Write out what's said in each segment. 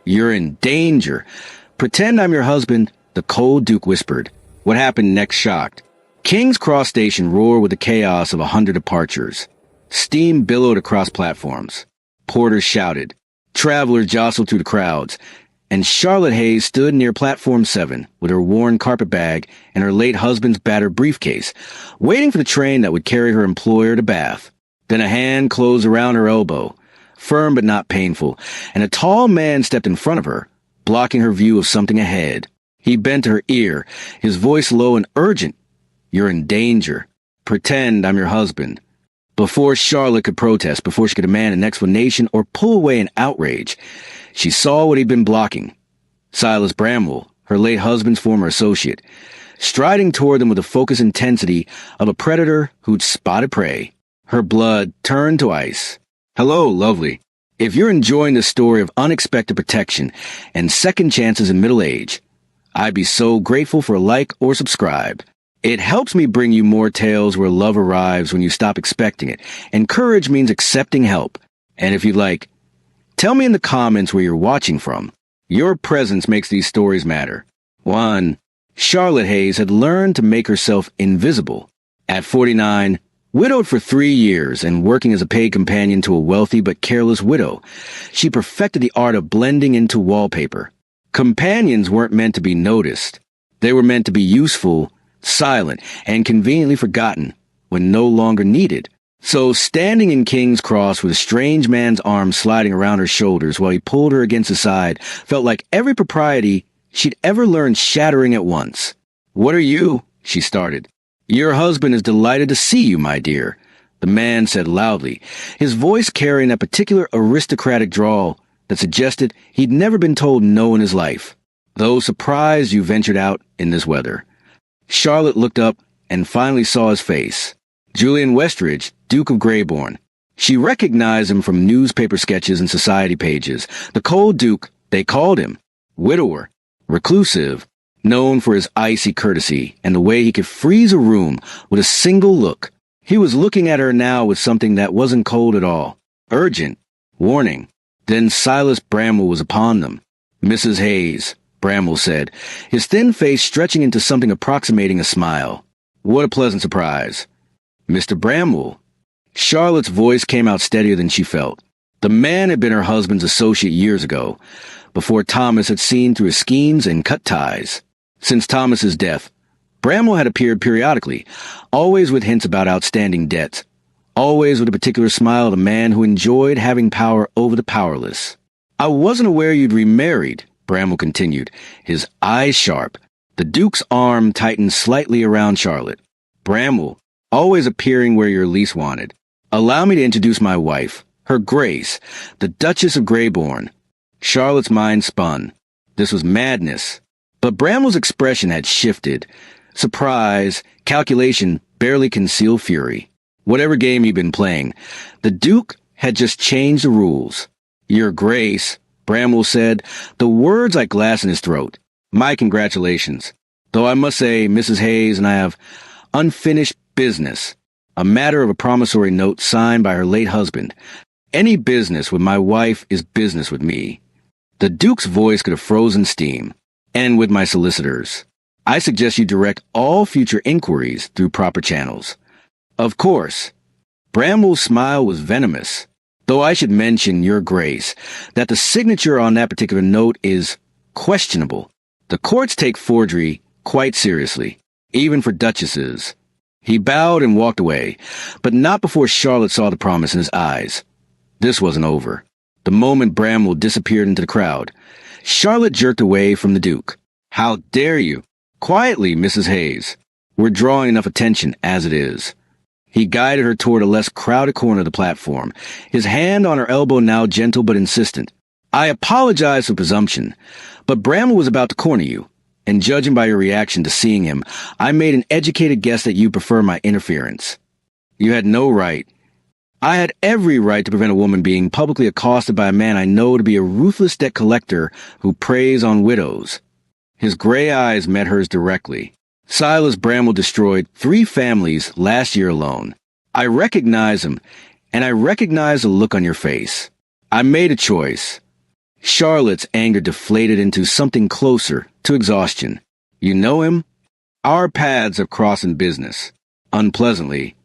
You're in danger. Pretend I'm your husband, the cold Duke whispered. What happened next shocked. King's Cross Station roared with the chaos of 100 departures. Steam billowed across platforms. Porters shouted. Travelers jostled through the crowds. And Charlotte Hayes stood near Platform 7 with her worn carpet bag and her late husband's battered briefcase, waiting for the train that would carry her employer to Bath. Then a hand closed around her elbow, firm but not painful, and a tall man stepped in front of her, blocking her view of something ahead. He bent to her ear, his voice low and urgent. You're in danger. Pretend I'm your husband. Before Charlotte could protest, before she could demand an explanation or pull away in outrage, she saw what he'd been blocking. Silas Bramwell, her late husband's former associate, striding toward them with the focused intensity of a predator who'd spotted prey. Her blood turned to ice. Hello, lovely. If you're enjoying this story of unexpected protection and second chances in middle age, I'd be so grateful for a like or subscribe. It helps me bring you more tales where love arrives when you stop expecting it, and courage means accepting help. And if you'd like, tell me in the comments where you're watching from. Your presence makes these stories matter. 1. Charlotte Hayes had learned to make herself invisible. At 49, widowed for 3 years and working as a paid companion to a wealthy but careless widow, she perfected the art of blending into wallpaper. Companions weren't meant to be noticed. They were meant to be useful, silent, and conveniently forgotten when no longer needed. So, standing in King's Cross with a strange man's arm sliding around her shoulders while he pulled her against his side felt like every propriety she'd ever learned shattering at once. What are you? She started. Your husband is delighted to see you, my dear, the man said loudly, his voice carrying that particular aristocratic drawl that suggested he'd never been told no in his life. Though surprised you ventured out in this weather. Charlotte looked up and finally saw his face. Julian Westridge, Duke of Greybourne. She recognized him from newspaper sketches and society pages. The cold Duke, they called him. Widower. Reclusive. Known for his icy courtesy and the way he could freeze a room with a single look. He was looking at her now with something that wasn't cold at all. Urgent. Warning. Then Silas Bramwell was upon them. Mrs. Hayes, Bramwell said, his thin face stretching into something approximating a smile. What a pleasant surprise. Mr. Bramwell. Charlotte's voice came out steadier than she felt. The man had been her husband's associate years ago, before Thomas had seen through his schemes and cut ties. Since Thomas's death, Bramwell had appeared periodically, always with hints about outstanding debts, always with a particular smile of a man who enjoyed having power over the powerless. I wasn't aware you'd remarried, Bramwell continued, his eyes sharp. The Duke's arm tightened slightly around Charlotte. Bramwell, always appearing where you're least wanted. Allow me to introduce my wife, Her Grace, the Duchess of Greybourne. Charlotte's mind spun. This was madness. But Bramwell's expression had shifted. Surprise, calculation, barely concealed fury. Whatever game he'd been playing, the Duke had just changed the rules. Your Grace, Bramwell said, the words like glass in his throat. My congratulations. Though I must say, Mrs. Hayes and I have unfinished business. A matter of a promissory note signed by her late husband. Any business with my wife is business with me. The Duke's voice could have frozen steam. And with my solicitors. I suggest you direct all future inquiries through proper channels. Of course. Bramwell's smile was venomous. Though I should mention, Your Grace, that the signature on that particular note is questionable. The courts take forgery quite seriously, even for duchesses. He bowed and walked away, but not before Charlotte saw the promise in his eyes. This wasn't over. The moment Bramwell disappeared into the crowd, Charlotte jerked away from the Duke. How dare you? Quietly, Mrs. Hayes. We're drawing enough attention as it is. He guided her toward a less crowded corner of the platform, his hand on her elbow now gentle but insistent. I apologize for presumption, but Bramwell was about to corner you, and judging by your reaction to seeing him, I made an educated guess that you prefer my interference. You had no right. I had every right to prevent a woman being publicly accosted by a man I know to be a ruthless debt collector who preys on widows. His gray eyes met hers directly. Silas Bramwell destroyed 3 families last year alone. I recognize him, and I recognize the look on your face. I made a choice. Charlotte's anger deflated into something closer to exhaustion. You know him? Our paths have crossed in business. Unpleasantly.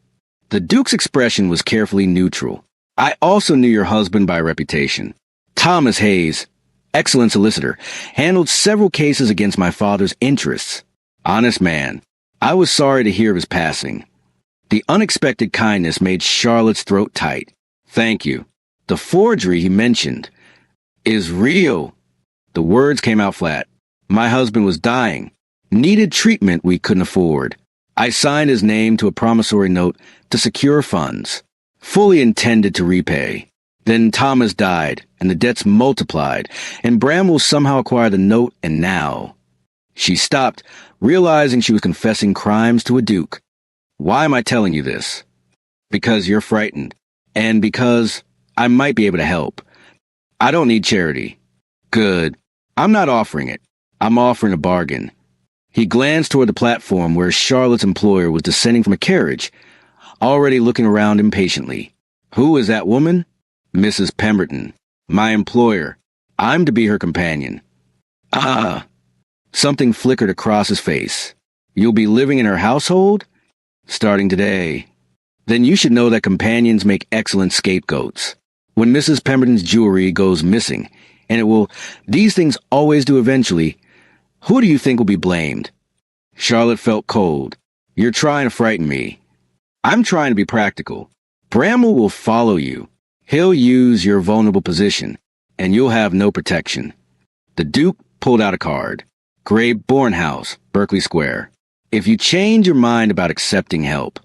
The Duke's expression was carefully neutral. I also knew your husband by reputation. Thomas Hayes, excellent solicitor, handled several cases against my father's interests. Honest man. I was sorry to hear of his passing. The unexpected kindness made Charlotte's throat tight. Thank you. The forgery he mentioned is real. The words came out flat. My husband was dying. Needed treatment we couldn't afford. I signed his name to a promissory note to secure funds. Fully intended to repay. Then Thomas died, and the debts multiplied, and Bramwell somehow acquired the note, and now... She stopped, realizing she was confessing crimes to a duke. Why am I telling you this? Because you're frightened, and because I might be able to help. I don't need charity. Good. I'm not offering it. I'm offering a bargain. He glanced toward the platform where Charlotte's employer was descending from a carriage, already looking around impatiently. Who is that woman? Mrs. Pemberton, my employer. I'm to be her companion. Ah! Something flickered across his face. You'll be living in her household? Starting today. Then you should know that companions make excellent scapegoats. When Mrs. Pemberton's jewelry goes missing, and it will, these things always do eventually, who do you think will be blamed? Charlotte felt cold. You're trying to frighten me. I'm trying to be practical. Bramwell will follow you. He'll use your vulnerable position, and you'll have no protection. The Duke pulled out a card. Graybourne House, Berkeley Square. If you change your mind about accepting help.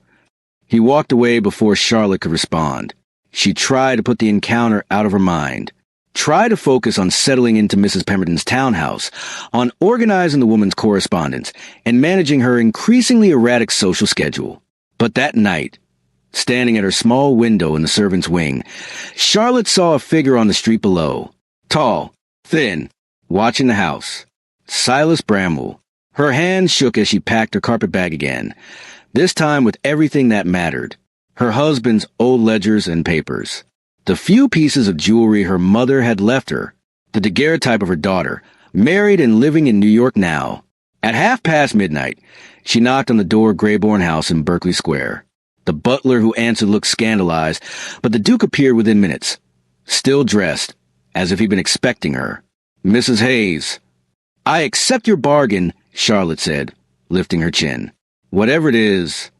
He walked away before Charlotte could respond. She tried to put the encounter out of her mind. Try to focus on settling into Mrs. Pemberton's townhouse, on organizing the woman's correspondence, and managing her increasingly erratic social schedule. But that night, standing at her small window in the servants' wing, Charlotte saw a figure on the street below. Tall, thin, watching the house. Silas Bramwell. Her hands shook as she packed her carpet bag again, this time with everything that mattered. Her husband's old ledgers and papers. The few pieces of jewelry her mother had left her, the daguerreotype of her daughter, married and living in New York now. At midnight, she knocked on the door of Graybourne House in Berkeley Square. The butler who answered looked scandalized, but the Duke appeared within minutes, still dressed, as if he'd been expecting her. Mrs. Hayes. I accept your bargain, Charlotte said, lifting her chin. Whatever it is.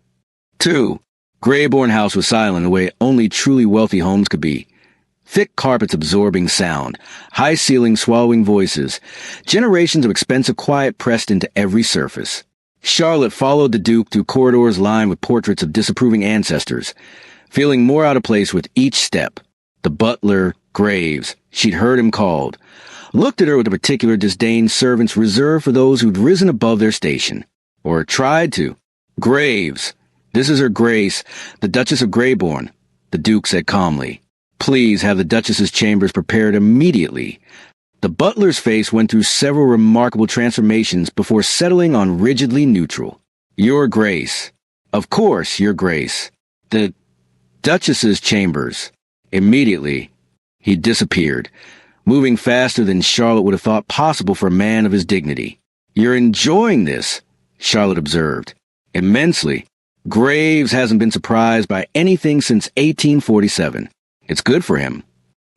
2. Graybourne House was silent in the way only truly wealthy homes could be. Thick carpets absorbing sound, high ceilings swallowing voices, generations of expensive quiet pressed into every surface. Charlotte followed the Duke through corridors lined with portraits of disapproving ancestors, feeling more out of place with each step. The butler, Graves, she'd heard him called, looked at her with a particular disdain servants reserved for those who'd risen above their station, or tried to. Graves. This is Her Grace, the Duchess of Graybourne, the Duke said calmly. Please have the Duchess's chambers prepared immediately. The butler's face went through several remarkable transformations before settling on rigidly neutral. Your Grace. Of course, Your Grace. The Duchess's chambers. Immediately, he disappeared, moving faster than Charlotte would have thought possible for a man of his dignity. You're enjoying this, Charlotte observed. Immensely. Graves hasn't been surprised by anything since 1847. It's good for him.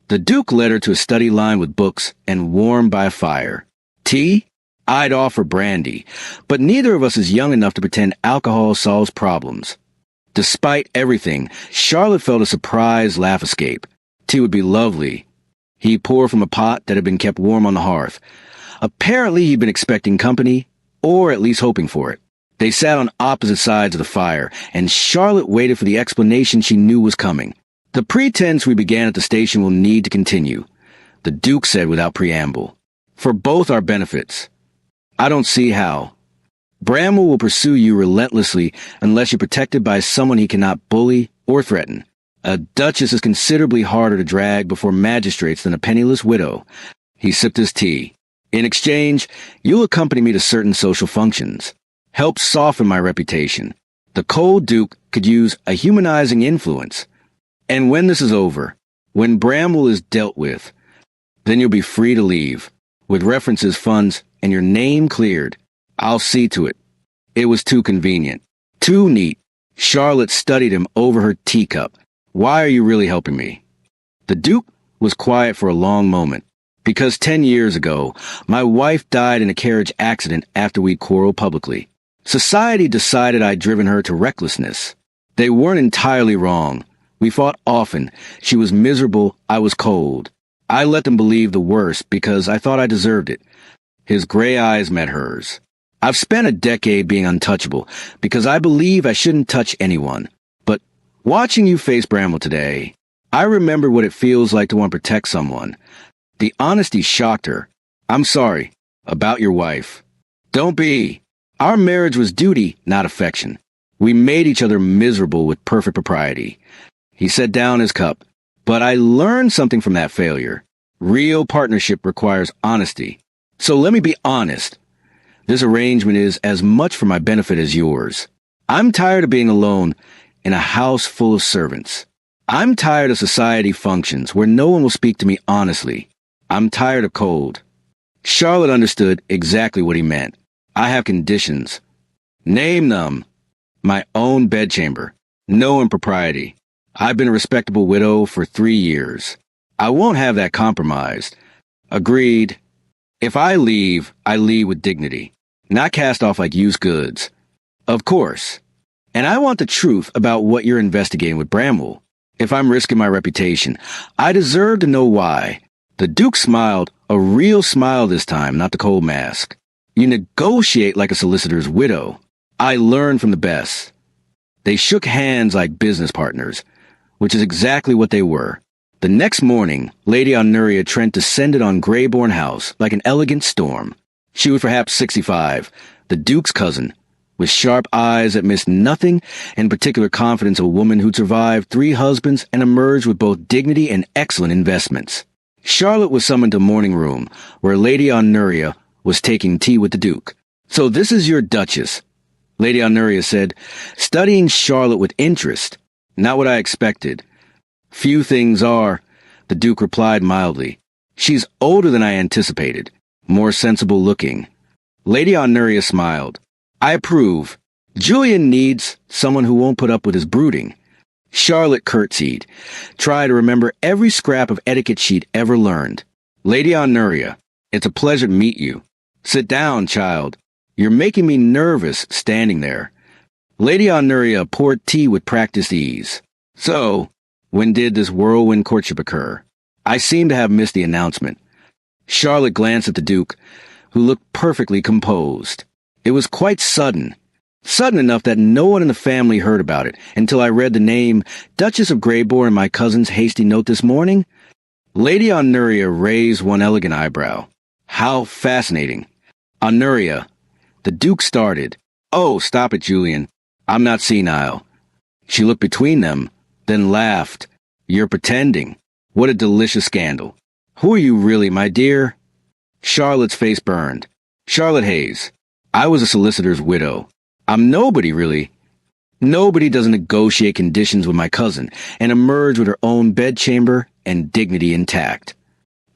The Duke led her to a study lined with books and warmed by a fire. Tea? I'd offer brandy, but neither of us is young enough to pretend alcohol solves problems. Despite everything, Charlotte felt a surprised laugh escape. Tea would be lovely. He poured from a pot that had been kept warm on the hearth. Apparently he'd been expecting company, or at least hoping for it. They sat on opposite sides of the fire, and Charlotte waited for the explanation she knew was coming. The pretense we began at the station will need to continue, the Duke said without preamble. For both our benefits. I don't see how. Bramwell will pursue you relentlessly unless you're protected by someone he cannot bully or threaten. A duchess is considerably harder to drag before magistrates than a penniless widow. He sipped his tea. In exchange, you'll accompany me to certain social functions. Help soften my reputation. The cold Duke could use a humanizing influence. And when this is over, when Bramwell is dealt with, Then you'll be free to leave, with references, funds, and your name cleared. I'll see to it. It was too convenient. Too neat. Charlotte studied him over her teacup. Why are you really helping me? The Duke was quiet for a long moment. Because 10 years ago, my wife died in a carriage accident after we quarreled publicly. Society decided I'd driven her to recklessness. They weren't entirely wrong. We fought often. She was miserable. I was cold. I let them believe the worst because I thought I deserved it. His gray eyes met hers. I've spent a decade being untouchable because I believe I shouldn't touch anyone. But watching you face Bramwell today, I remembered what it feels like to want to protect someone. The honesty shocked her. I'm sorry. About your wife. Don't be. Our marriage was duty, not affection. We made each other miserable with perfect propriety. He set down his cup. But I learned something from that failure. Real partnership requires honesty. So let me be honest. This arrangement is as much for my benefit as yours. I'm tired of being alone in a house full of servants. I'm tired of society functions where no one will speak to me honestly. I'm tired of cold. Charlotte understood exactly what he meant. I have conditions. Name them. My own bedchamber. No impropriety. I've been a respectable widow for 3 years. I won't have that compromised. Agreed. If I leave with dignity, not cast off like used goods. Of course. And I want the truth about what you're investigating with Bramwell. If I'm risking my reputation, I deserve to know why. The Duke smiled, a real smile this time, not the cold mask. You negotiate like a solicitor's widow. I learned from the best. They shook hands like business partners, which is exactly what they were. The next morning, Lady Honoria Trent descended on Greybourne House like an elegant storm. She was perhaps 65, the Duke's cousin, with sharp eyes that missed nothing and particular confidence, a woman who'd survived 3 husbands and emerged with both dignity and excellent investments. Charlotte was summoned to morning room, where Lady Honoria was taking tea with the Duke. So this is your Duchess, Lady Honoria said, studying Charlotte with interest. Not what I expected. Few things are, the Duke replied mildly. She's older than I anticipated, more sensible looking. Lady Honoria smiled. I approve. Julian needs someone who won't put up with his brooding. Charlotte curtsied. Try to remember every scrap of etiquette she'd ever learned. Lady Honoria, it's a pleasure to meet you. Sit down, child. You're making me nervous standing there. Lady Honoria poured tea with practiced ease. So, when did this whirlwind courtship occur? I seem to have missed the announcement. Charlotte glanced at the Duke, who looked perfectly composed. It was quite sudden. Sudden enough that no one in the family heard about it until I read the name Duchess of Greybourne in my cousin's hasty note this morning. Lady Honoria raised one elegant eyebrow. How fascinating. Honoria. The Duke started. Oh, stop it, Julian. I'm not senile. She looked between them, then laughed. You're pretending. What a delicious scandal. Who are you really, my dear? Charlotte's face burned. Charlotte Hayes. I was a solicitor's widow. I'm nobody, really. Nobody doesn't negotiate conditions with my cousin and emerge with her own bedchamber and dignity intact.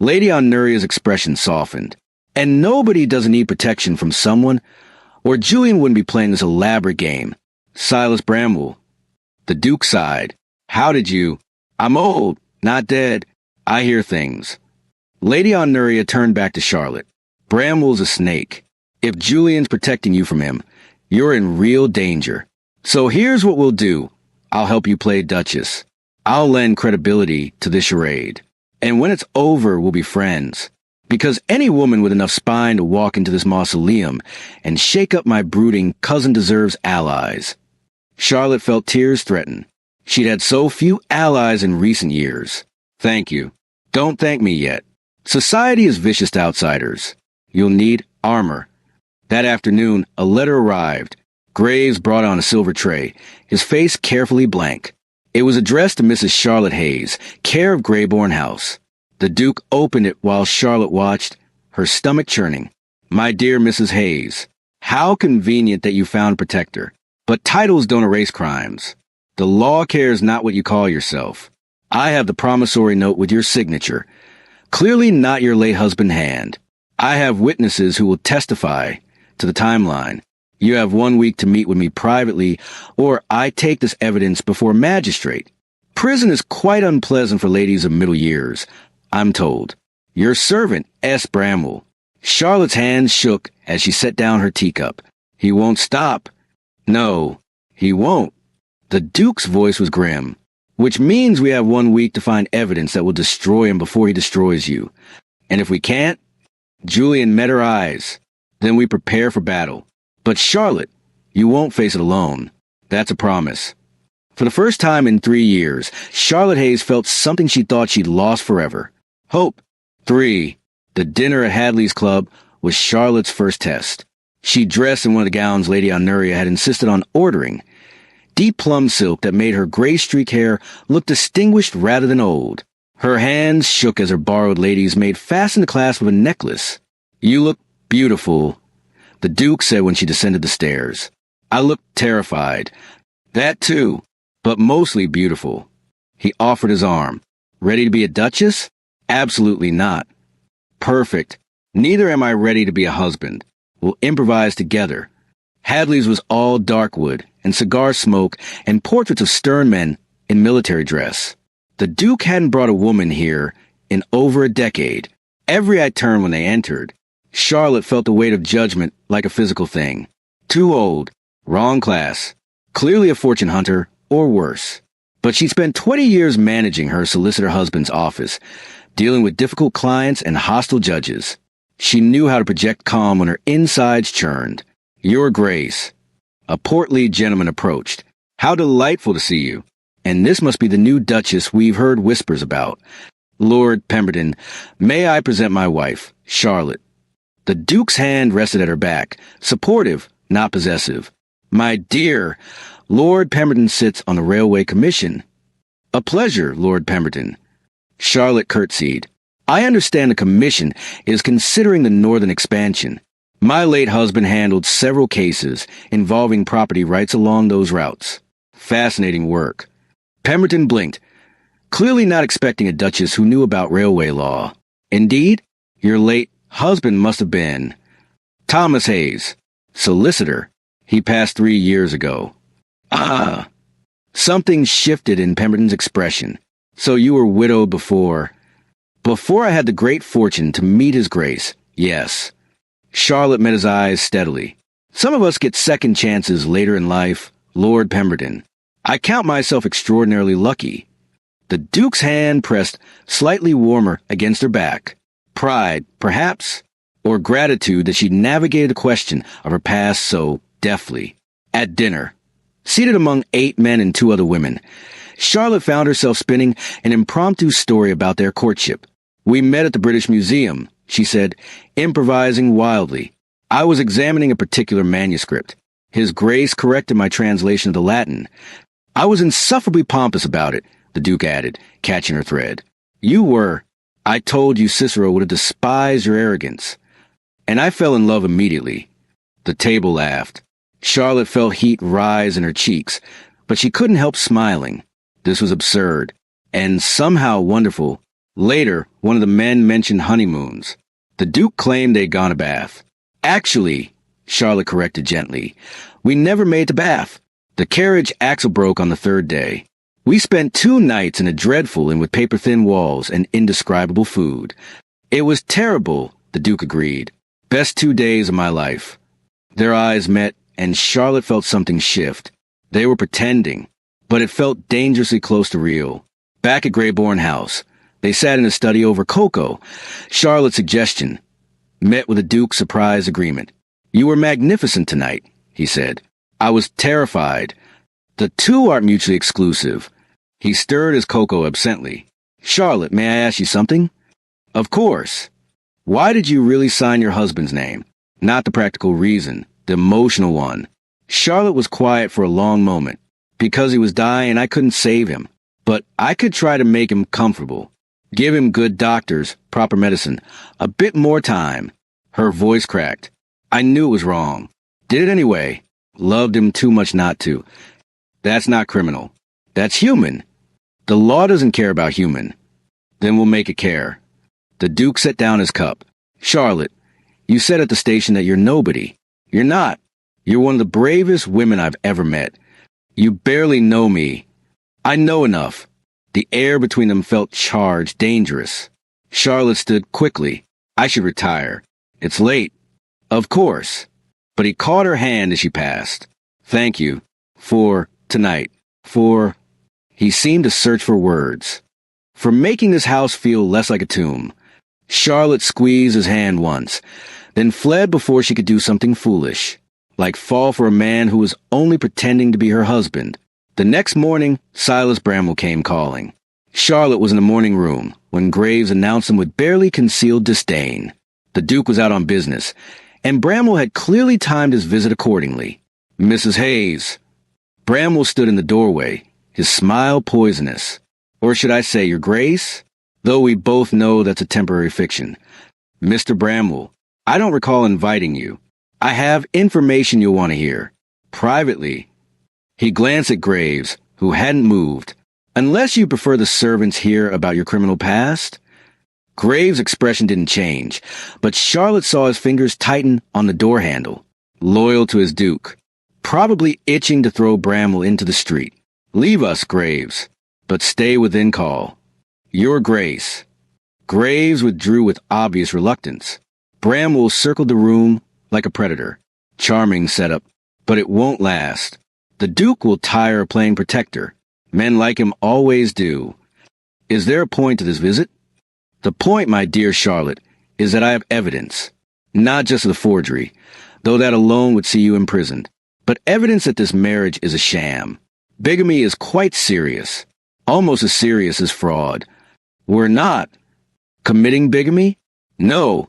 Lady Honoria's expression softened. And nobody doesn't need protection from someone, or Julian wouldn't be playing this elaborate game. Silas Bramwell. The Duke sighed. How did you? I'm old, not dead. I hear things. Lady Honoria turned back to Charlotte. Bramwell's a snake. If Julian's protecting you from him, you're in real danger. So here's what we'll do. I'll help you play Duchess. I'll lend credibility to this charade. And when it's over, we'll be friends. Because any woman with enough spine to walk into this mausoleum and shake up my brooding cousin deserves allies. Charlotte felt tears threaten. She'd had so few allies in recent years. Thank you. Don't thank me yet. Society is vicious to outsiders. You'll need armor. That afternoon, a letter arrived. Graves brought on a silver tray, his face carefully blank. It was addressed to Mrs. Charlotte Hayes, care of Greybourne House. The Duke opened it while Charlotte watched, her stomach churning. My dear Mrs. Hayes, how convenient that you found a protector. But titles don't erase crimes. The law cares not what you call yourself. I have the promissory note with your signature, Clearly not your late husband's hand. I have witnesses who will testify to the timeline. You have 1 week to meet with me privately, or I take this evidence before a magistrate. Prison is quite unpleasant for ladies of middle years, I'm told. Your servant, S. Bramwell. Charlotte's hands shook as she set down her teacup. He won't stop. No, he won't. The Duke's voice was grim. Which means we have 1 week to find evidence that will destroy him before he destroys you. And if we can't, Julian met her eyes. Then we prepare for battle. But Charlotte, you won't face it alone. That's a promise. For the first time in 3 years, Charlotte Hayes felt something she thought she'd lost forever. Hope. 3. The dinner at Hadley's Club was Charlotte's first test. She dressed in one of the gowns Lady Honoria had insisted on ordering. Deep plum silk that made her gray streak hair look distinguished rather than old. Her hands shook as her borrowed ladies made fast in the clasp of a necklace. You look beautiful, the Duke said when she descended the stairs. I looked terrified. That too, but mostly beautiful. He offered his arm. Ready to be a duchess? Absolutely not. Perfect. Neither am I ready to be a husband. We'll improvise together. Hadley's was all dark wood and cigar smoke and portraits of stern men in military dress. The Duke hadn't brought a woman here in over a decade. Every eye turned when they entered. Charlotte felt the weight of judgment like a physical thing. Too old, wrong class, clearly a fortune hunter, or worse. But she spent 20 years managing her solicitor husband's office, dealing with difficult clients and hostile judges. She knew how to project calm when her insides churned. Your Grace. A portly gentleman approached. How delightful to see you. And this must be the new Duchess we've heard whispers about. Lord Pemberton, may I present my wife, Charlotte. The Duke's hand rested at her back, supportive, not possessive. My dear, Lord Pemberton sits on the Railway Commission. A pleasure, Lord Pemberton. Charlotte curtsied. I understand the Commission is considering the northern expansion. My late husband handled several cases involving property rights along those routes. Fascinating work. Pemberton blinked, clearly not expecting a duchess who knew about railway law. Indeed, your late husband must have been Thomas Hayes, solicitor. He passed 3 years ago. Ah! Something shifted in Pemberton's expression. So you were widowed before. Before I had the great fortune to meet His Grace, yes. Charlotte met his eyes steadily. Some of us get second chances later in life, Lord Pemberton. I count myself extraordinarily lucky. The Duke's hand pressed slightly warmer against her back. Pride, perhaps, or gratitude that she'd navigated the question of her past so deftly. At dinner, seated among 8 men and 2 other women, Charlotte found herself spinning an impromptu story about their courtship. We met at the British Museum, she said, improvising wildly. I was examining a particular manuscript. His Grace corrected my translation of the Latin. I was insufferably pompous about it, the Duke added, catching her thread. You were. I told you Cicero would have despised your arrogance. And I fell in love immediately. The table laughed. Charlotte felt heat rise in her cheeks, but she couldn't help smiling. This was absurd, and somehow wonderful. Later, one of the men mentioned honeymoons. The Duke claimed they'd gone to Bath. Actually, Charlotte corrected gently, we never made to Bath. The carriage axle broke on the 3rd day. We spent 2 nights in a dreadful inn with paper-thin walls and indescribable food. It was terrible, the Duke agreed. Best 2 days of my life. Their eyes met, and Charlotte felt something shift. They were pretending, but it felt dangerously close to real. Back at Greybourne House, they sat in a study over cocoa. Charlotte's suggestion met with a Duke's surprise agreement. You were magnificent tonight, he said. I was terrified. The 2 aren't mutually exclusive. He stirred his cocoa absently. Charlotte, may I ask you something? Of course. Why did you really sign your husband's name? Not the practical reason, the emotional one. Charlotte was quiet for a long moment. Because he was dying, I couldn't save him. But I could try to make him comfortable. Give him good doctors, proper medicine, a bit more time. Her voice cracked. I knew it was wrong. Did it anyway. Loved him too much not to. That's not criminal. That's human. The law doesn't care about human. Then we'll make it care. The Duke set down his cup. Charlotte, you said at the station that you're nobody. You're not. You're one of the bravest women I've ever met. You barely know me. I know enough. The air between them felt charged, dangerous. Charlotte stood quickly. I should retire. It's late. Of course. But he caught her hand as she passed. Thank you. For tonight. For... He seemed to search for words. For making this house feel less like a tomb. Charlotte squeezed his hand once, then fled before she could do something foolish, like fall for a man who was only pretending to be her husband. The next morning, Silas Bramwell came calling. Charlotte was in the morning room when Graves announced him with barely concealed disdain. The Duke was out on business, and Bramwell had clearly timed his visit accordingly. Mrs. Hayes. Bramwell stood in the doorway, his smile poisonous. Or should I say, Your Grace? Though we both know that's a temporary fiction. Mr. Bramwell, I don't recall inviting you. I have information you'll want to hear. Privately. He glanced at Graves, who hadn't moved. Unless you prefer the servants hear about your criminal past? Graves' expression didn't change, but Charlotte saw his fingers tighten on the door handle. Loyal to his Duke. Probably itching to throw Bramwell into the street. Leave us, Graves, but stay within call. Your Grace. Graves withdrew with obvious reluctance. Bramwell circled the room like a predator. Charming setup, but it won't last. The Duke will tire of playing protector. Men like him always do. Is there a point to this visit? The point, my dear Charlotte, is that I have evidence. Not just of the forgery, though that alone would see you imprisoned, but evidence that this marriage is a sham. Bigamy is quite serious. Almost as serious as fraud. We're not committing bigamy? No,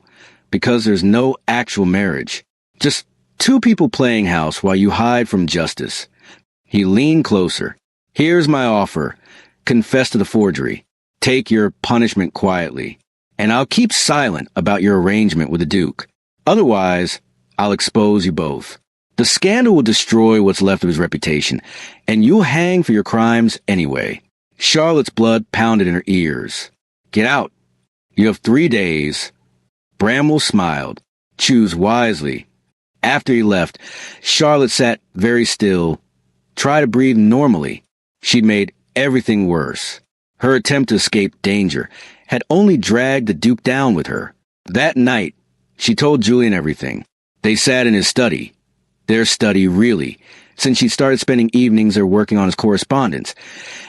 because there's no actual marriage. Just two people playing house while you hide from justice. He leaned closer. Here's my offer. Confess to the forgery. Take your punishment quietly. And I'll keep silent about your arrangement with the Duke. Otherwise, I'll expose you both. The scandal will destroy what's left of his reputation, and you'll hang for your crimes anyway. Charlotte's blood pounded in her ears. Get out. You have 3 days. Bramwell smiled. Choose wisely. After he left, Charlotte sat very still. Tried to breathe normally. She'd made everything worse. Her attempt to escape danger had only dragged the Duke down with her. That night, she told Julian everything. They sat in his study. Their study, really, since she'd started spending evenings there working on his correspondence,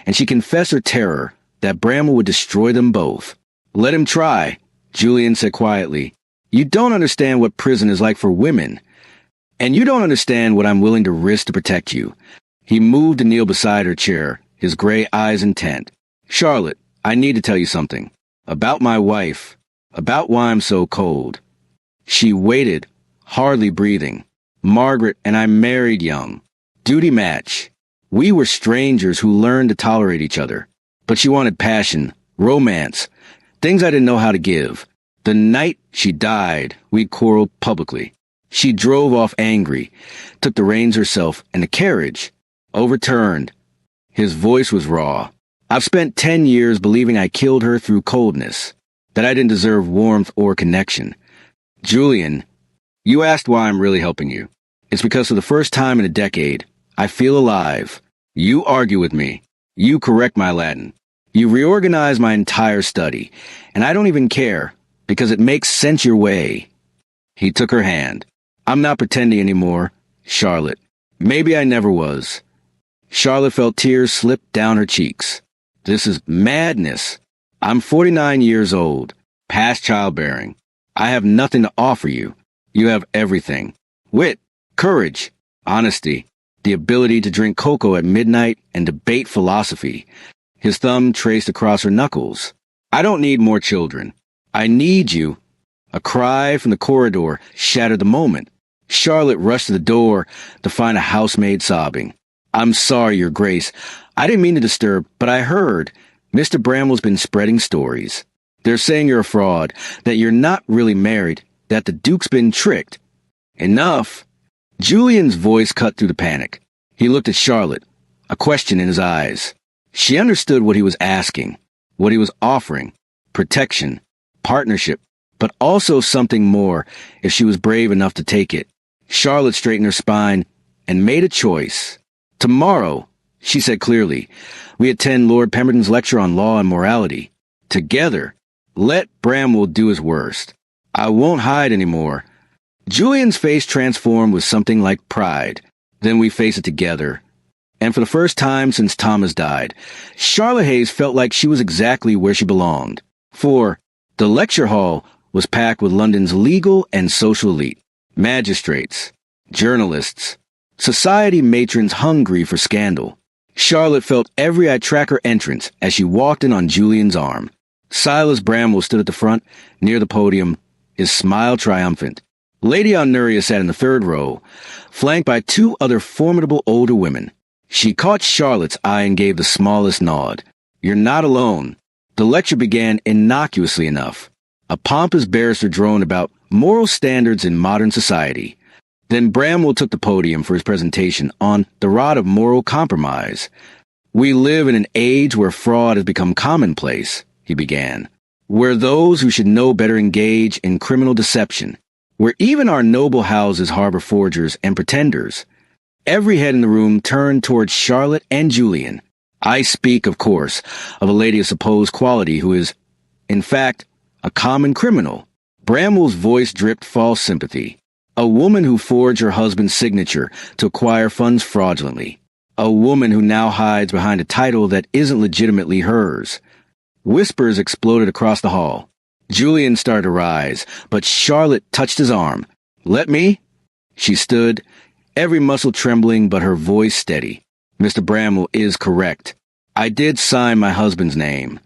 and she confessed her terror that Bramwell would destroy them both. Let him try, Julian said quietly. You don't understand what prison is like for women, and you don't understand what I'm willing to risk to protect you. He moved to kneel beside her chair, his gray eyes intent. Charlotte, I need to tell you something. About my wife. About why I'm so cold. She waited, hardly breathing. Margaret and I married young. Duty match. We were strangers who learned to tolerate each other. But she wanted passion, romance, things I didn't know how to give. The night she died, we quarreled publicly. She drove off angry, took the reins herself, and the carriage overturned. His voice was raw. I've spent 10 years believing I killed her through coldness, that I didn't deserve warmth or connection. Julian, you asked why I'm really helping you. It's because for the first time in a decade, I feel alive. You argue with me. You correct my Latin. You reorganize my entire study, and I don't even care, because it makes sense your way. He took her hand. I'm not pretending anymore, Charlotte. Maybe I never was. Charlotte felt tears slip down her cheeks. This is madness. I'm 49 years old, past childbearing. I have nothing to offer you. You have everything. Wit, courage, honesty, the ability to drink cocoa at midnight and debate philosophy. His thumb traced across her knuckles. I don't need more children. I need you. A cry from the corridor shattered the moment. Charlotte rushed to the door to find a housemaid sobbing. I'm sorry, Your Grace. I didn't mean to disturb, but I heard. Mr. Bramwell's been spreading stories. They're saying you're a fraud, that you're not really married, that the Duke's been tricked. Enough. Julian's voice cut through the panic. He looked at Charlotte, a question in his eyes. She understood what he was asking, what he was offering. Protection. partnership, but also something more if she was brave enough to take it. Charlotte straightened her spine and made a choice. Tomorrow, she said clearly, we attend Lord Pemberton's lecture on law and morality. Together, let Bramwell do his worst. I won't hide anymore. Julian's face transformed with something like pride. Then we face it together. And for the first time since Thomas died, Charlotte Hayes felt like she was exactly where she belonged. For the lecture hall was packed with London's legal and social elite, magistrates, journalists, society matrons hungry for scandal. Charlotte felt every eye track her entrance as she walked in on Julian's arm. Silas Bramwell stood at the front, near the podium, his smile triumphant. Lady Honoria sat in the third row, flanked by two other formidable older women. She caught Charlotte's eye and gave the smallest nod. You're not alone. The lecture began innocuously enough. A pompous barrister droned about moral standards in modern society. Then Bramwell took the podium for his presentation on the rod of moral compromise. We live in an age where fraud has become commonplace, he began, where those who should know better engage in criminal deception, where even our noble houses harbor forgers and pretenders. Every head in the room turned towards Charlotte and Julian. I speak, of course, of a lady of supposed quality who is, in fact, a common criminal. Bramwell's voice dripped false sympathy. A woman who forged her husband's signature to acquire funds fraudulently. A woman who now hides behind a title that isn't legitimately hers. Whispers exploded across the hall. Julian started to rise, but Charlotte touched his arm. Let me? She stood, every muscle trembling but her voice steady. Mr. Bramwell is correct. I did sign my husband's name.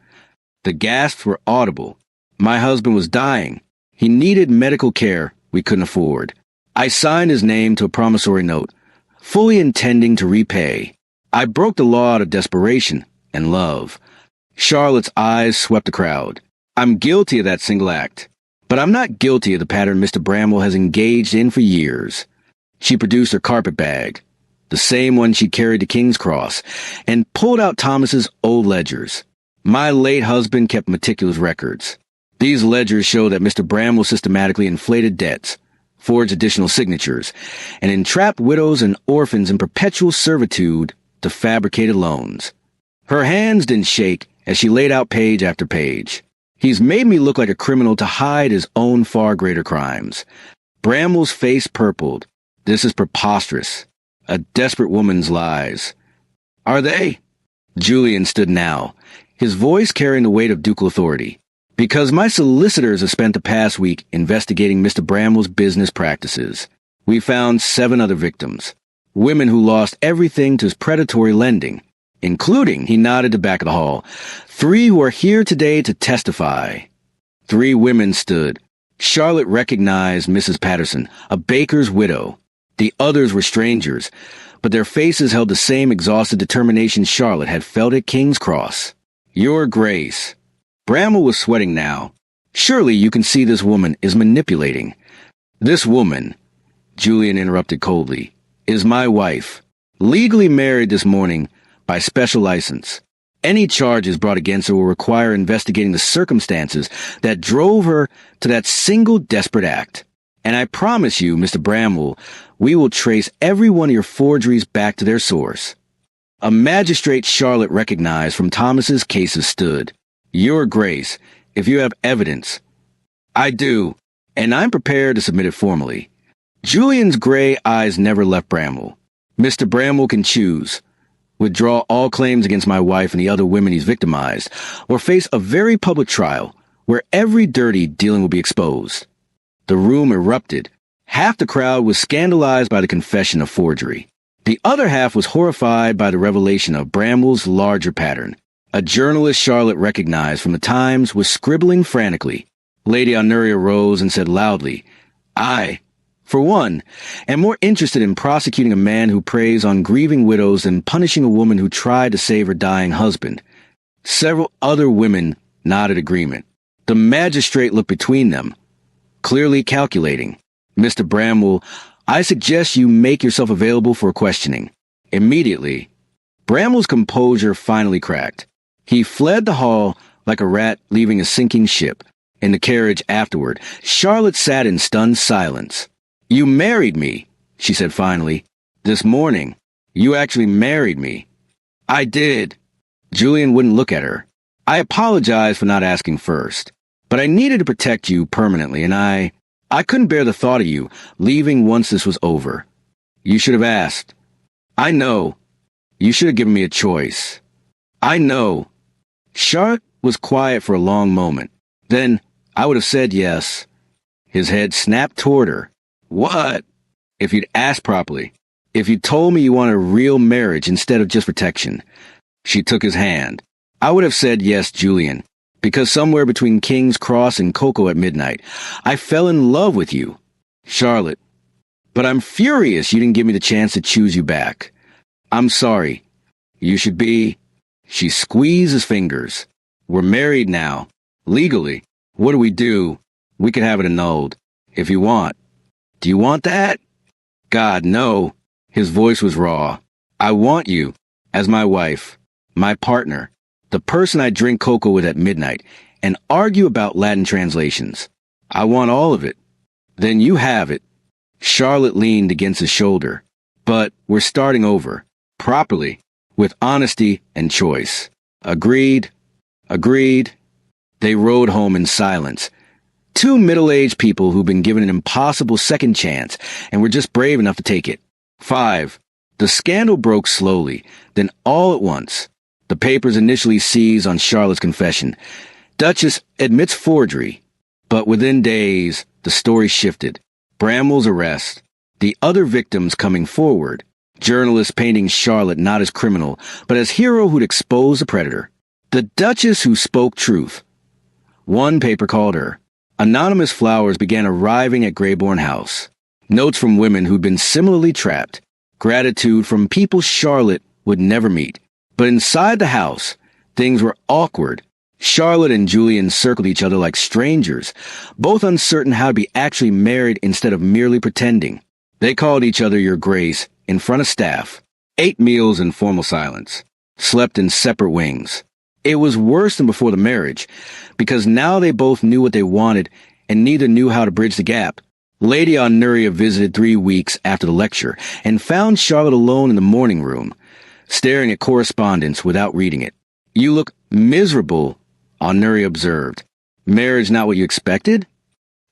The gasps were audible. My husband was dying. He needed medical care we couldn't afford. I signed his name to a promissory note, fully intending to repay. I broke the law out of desperation and love. Charlotte's eyes swept the crowd. I'm guilty of that single act, but I'm not guilty of the pattern Mr. Bramwell has engaged in for years. She produced her carpet bag, the same one she carried to King's Cross, and pulled out Thomas's old ledgers. My late husband kept meticulous records. These ledgers show that Mr. Bramwell systematically inflated debts, forged additional signatures, and entrapped widows and orphans in perpetual servitude to fabricated loans. Her hands didn't shake as she laid out page after page. He's made me look like a criminal to hide his own far greater crimes. Bramwell's face purpled. This is preposterous. A desperate woman's lies. Are they? Julian stood now, his voice carrying the weight of ducal authority. Because my solicitors have spent the past week investigating Mr. Bramwell's business practices. We found 7 other victims. Women who lost everything to his predatory lending, including, he nodded to the back of the hall, 3 who are here today to testify. 3 women stood. Charlotte recognized Mrs. Patterson, a baker's widow. The others were strangers, but their faces held the same exhausted determination Charlotte had felt at King's Cross. Your Grace. Bramwell was sweating now. Surely you can see this woman is manipulating. This woman, Julian interrupted coldly, is my wife, legally married this morning by special license. Any charges brought against her will require investigating the circumstances that drove her to that single desperate act. And I promise you, Mr. Bramwell, we will trace every one of your forgeries back to their source. A magistrate Charlotte recognized from Thomas's cases stood. Your Grace, if you have evidence. I do, and I'm prepared to submit it formally. Julian's gray eyes never left Bramwell. Mr. Bramwell can choose. Withdraw all claims against my wife and the other women he's victimized, or face a very public trial where every dirty dealing will be exposed. The room erupted. Half the crowd was scandalized by the confession of forgery. The other half was horrified by the revelation of Bramwell's larger pattern. A journalist Charlotte recognized from the Times was scribbling frantically. Lady Honoria rose and said loudly, I, for one, am more interested in prosecuting a man who preys on grieving widows than punishing a woman who tried to save her dying husband. Several other women nodded agreement. The magistrate looked between them, clearly calculating. Mr. Bramwell, I suggest you make yourself available for questioning. Immediately. Bramwell's composure finally cracked. He fled the hall like a rat leaving a sinking ship. In the carriage afterward, Charlotte sat in stunned silence. "You married me," she said finally. "This morning. You actually married me." "I did." Julian wouldn't look at her. "I apologize for not asking first, but I needed to protect you permanently, and I couldn't bear the thought of you leaving once this was over. You should have asked. I know. You should have given me a choice. I know." Charlotte was quiet for a long moment. Then, "I would have said yes." His head snapped toward her. "What?" "If you'd asked properly. If you told me you wanted a real marriage instead of just protection." She took his hand. "I would have said yes, Julian, because somewhere between King's Cross and Cocoa at midnight, I fell in love with you." "Charlotte, but I'm furious you didn't give me the chance to choose you back." "I'm sorry. You should be—" She squeezed his fingers. "We're married now. Legally. What do we do? We could have it annulled. If you want." "Do you want that?" "God, no." His voice was raw. "I want you as my wife, my partner, the person I drink cocoa with at midnight, and argue about Latin translations. I want all of it." "Then you have it." Charlotte leaned against his shoulder. "But we're starting over. Properly. With honesty and choice." "Agreed. Agreed." They rode home in silence. Two middle-aged people who'd been given an impossible second chance and were just brave enough to take it. 5. The scandal broke slowly, then all at once. The papers initially seized on Charlotte's confession. Duchess admits forgery. But within days, the story shifted. Bramwell's arrest. The other victims coming forward. Journalists painting Charlotte not as criminal, but as hero who'd exposed the predator. The Duchess who spoke truth. One paper called her. Anonymous flowers began arriving at Greybourne House. Notes from women who'd been similarly trapped. Gratitude from people Charlotte would never meet. But inside the house, things were awkward. Charlotte and Julian circled each other like strangers, both uncertain how to be actually married instead of merely pretending. They called each other Your Grace in front of staff, ate meals in formal silence, slept in separate wings. It was worse than before the marriage, because now they both knew what they wanted and neither knew how to bridge the gap. Lady Honoria visited 3 weeks after the lecture and found Charlotte alone in the morning room, staring at correspondence without reading it. "You look miserable," Honoria observed. "Marriage not what you expected?"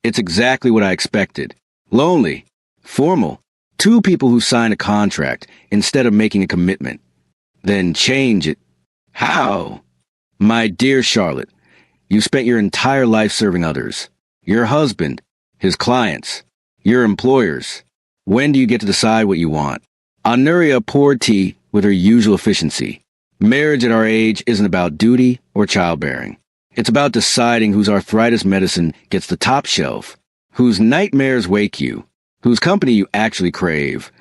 "It's exactly what I expected. Lonely. Formal. 2 people who sign a contract instead of making a commitment. Then change it." "How?" "My dear Charlotte, you spent your entire life serving others. Your husband, his clients, your employers. When do you get to decide what you want?" Honoria poured tea with her usual efficiency. "Marriage at our age isn't about duty or childbearing. It's about deciding whose arthritis medicine gets the top shelf, whose nightmares wake you, whose company you actually crave.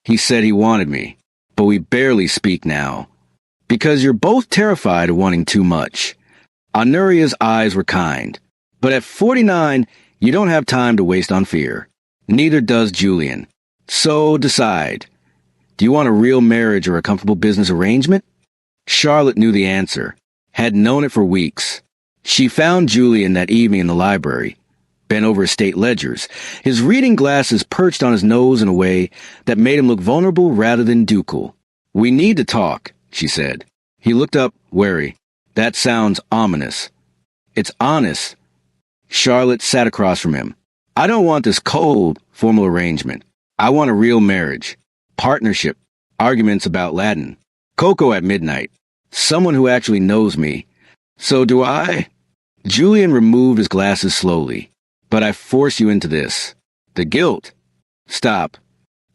He said he wanted me, but we barely speak now. Because you're both terrified of wanting too much." Honoria's eyes were kind. "But at 49, you don't have time to waste on fear. Neither does Julian. So decide. Do you want a real marriage or a comfortable business arrangement?" Charlotte knew the answer, had known it for weeks. She found Julian that evening in the library, bent over his state ledgers, his reading glasses perched on his nose in a way that made him look vulnerable rather than ducal. "We need to talk," she said. He looked up, wary. "That sounds ominous." "It's honest." Charlotte sat across from him. "I don't want this cold, formal arrangement. I want a real marriage. Partnership. Arguments about Latin. Cocoa at midnight. Someone who actually knows me. So do I?" Julian removed his glasses slowly. "But I force you into this. The guilt." "Stop."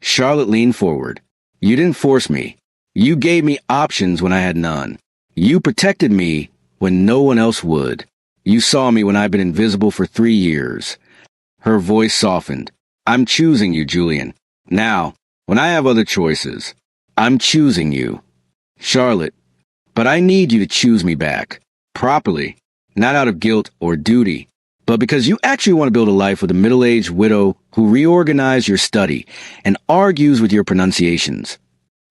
Charlotte leaned forward. "You didn't force me. You gave me options when I had none. You protected me when no one else would. You saw me when I've been invisible for 3 years." Her voice softened. "I'm choosing you, Julian. Now, when I have other choices, I'm choosing you." "Charlotte, but I need you to choose me back. Properly. Not out of guilt or duty, but because you actually want to build a life with a middle-aged widow who reorganizes your study and argues with your pronunciations."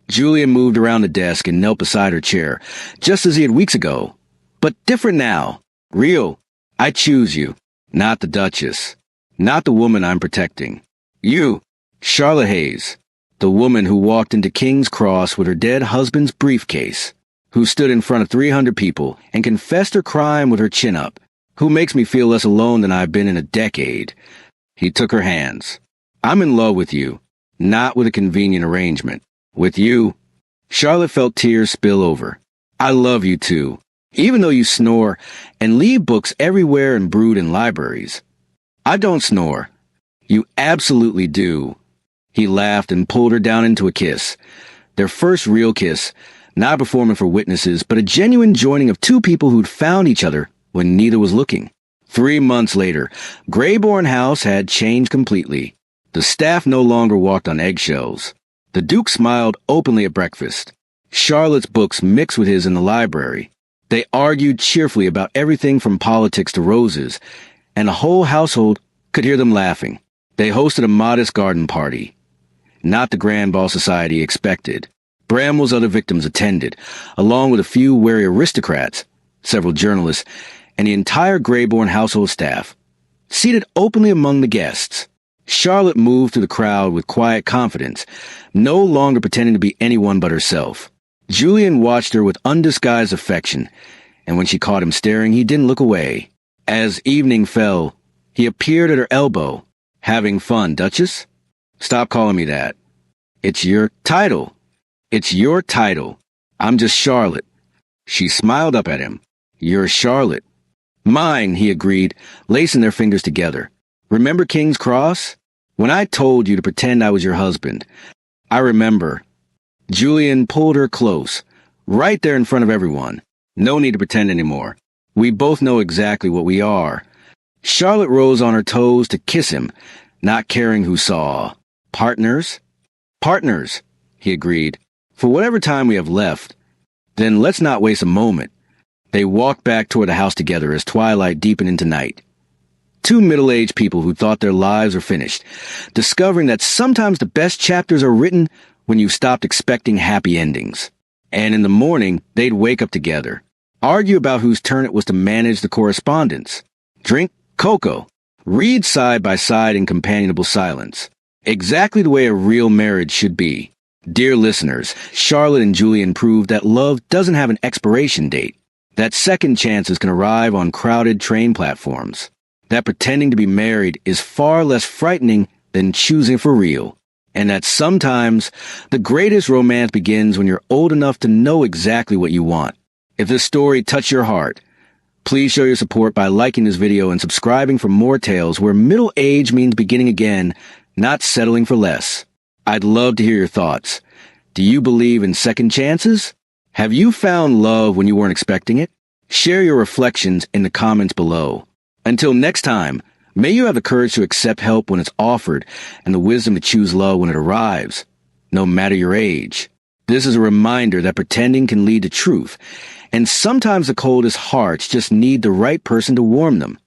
Julian moved around the desk and knelt beside her chair, just as he had weeks ago. "But different now. Real. I choose you. Not the Duchess. Not the woman I'm protecting. You, Charlotte Hayes, the woman who walked into King's Cross with her dead husband's briefcase, who stood in front of 300 people and confessed her crime with her chin up, who makes me feel less alone than I've been in a decade. He took her hands. I'm in love with you, not with a convenient arrangement. With you. Charlotte felt tears spill over. I love you too, even though you snore and leave books everywhere and brood in libraries. I don't snore. You absolutely do. He laughed and pulled her down into a kiss. Their first real kiss, not a performance for witnesses, but a genuine joining of two people who'd found each other when neither was looking. 3 months later, Greybourne House had changed completely. The staff no longer walked on eggshells. The Duke smiled openly at breakfast. Charlotte's books mixed with his in the library. They argued cheerfully about everything from politics to roses, and the whole household could hear them laughing. They hosted a modest garden party. Not the grand ball society expected. Bramwell's other victims attended, along with a few wary aristocrats, several journalists, and the entire Greybourne household staff. Seated openly among the guests, Charlotte moved through the crowd with quiet confidence, no longer pretending to be anyone but herself. Julian watched her with undisguised affection, and when she caught him staring, he didn't look away. As evening fell, he appeared at her elbow. Having fun, Duchess? Stop calling me that. It's your title. It's your title. I'm just Charlotte. She smiled up at him. You're Charlotte. Mine, he agreed, lacing their fingers together. Remember King's Cross? When I told you to pretend I was your husband. I remember. Julian pulled her close, right there in front of everyone. No need to pretend anymore. We both know exactly what we are. Charlotte rose on her toes to kiss him, not caring who saw. Partners? Partners, he agreed. For whatever time we have left. Then let's not waste a moment. They walked back toward the house together as twilight deepened into night. Two middle-aged people who thought their lives were finished, discovering that sometimes the best chapters are written when you've stopped expecting happy endings. And in the morning, they'd wake up together, argue about whose turn it was to manage the correspondence, drink cocoa, read side by side in companionable silence. Exactly the way a real marriage should be. Dear listeners, Charlotte and Julian proved that love doesn't have an expiration date, that second chances can arrive on crowded train platforms, that pretending to be married is far less frightening than choosing for real, and that sometimes the greatest romance begins when you're old enough to know exactly what you want. If this story touched your heart, please show your support by liking this video and subscribing for more tales where middle age means beginning again, not settling for less. I'd love to hear your thoughts. Do you believe in second chances? Have you found love when you weren't expecting it? Share your reflections in the comments below. Until next time, may you have the courage to accept help when it's offered and the wisdom to choose love when it arrives, no matter your age. This is a reminder that pretending can lead to truth, and sometimes the coldest hearts just need the right person to warm them.